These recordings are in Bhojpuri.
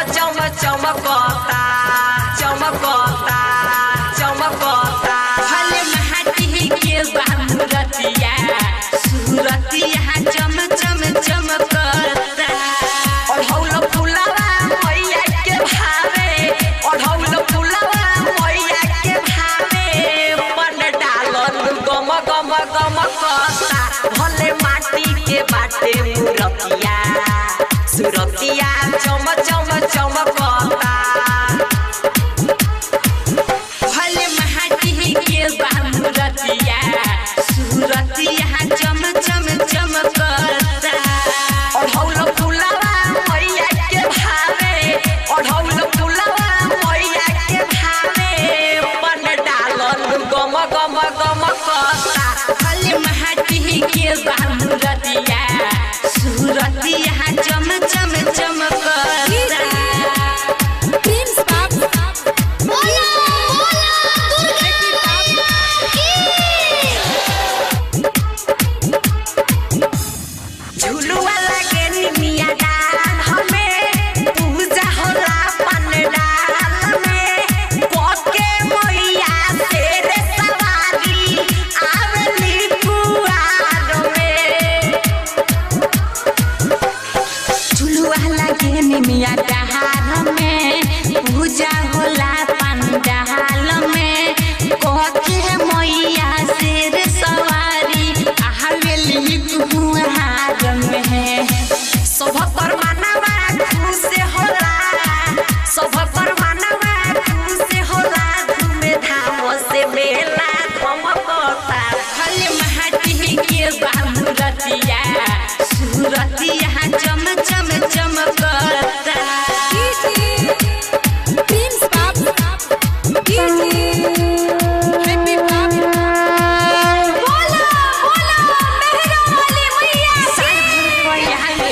चम चमकता चमकता चमकता भले माटी के बामुरतिया सूरतिया चम चम चमकता ओढ़ौल फुलवा मैया के भावे ओढ़ौल फुलवा मैया के भावे पन डालन गम गम गमकता भले माटी के बाटे मूरतिया सूरतिया चम चम चमकता भले माटी के बामुरतिया सूरतिया चम चम चमकता ओढ़ौल फुलवा मैया के भावे ओढ़ौल फुलवा मैया के भावे पन डालन गम गम गमकता भले माटी के बामुरतिया सूरतिया चम चम चमकता झुलुआ लगे निमिया डाल हमें पूजा होला पंडाल में कोके मैया तेरे सवारी आवेली कुआर में झुलुआ लगे निमिया डाल में पूजा होला पंडाल में कोके मैया शेर सवारी आवेली कुआर में सब पर मानवा खुश होला सब पर मानवा खुश होला धूमे धाम से मेला धमकता भले माटी के बामुरतिया सूरतिया चम चम चमकता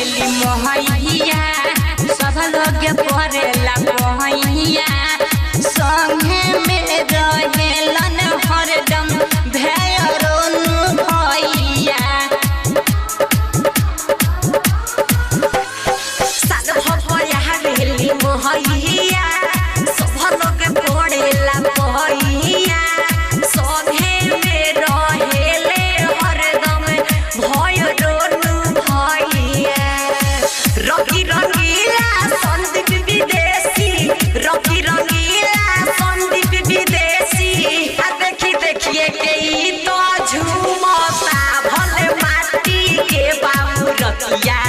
मोहैया सब लोग परेला मोहैया संगे में रहेलन हरदम भैरन भैया साल भया रेली मोहैया सब लोग पड़ेला मोहैया संगे में रहेले हरदम भैरन भैया रंगी रंगीला संदीप विदेशी रंगी रंगीला संदीप विदेशी आ देखी देखिए के ई तो झूमता भले माटी के बामुरतिया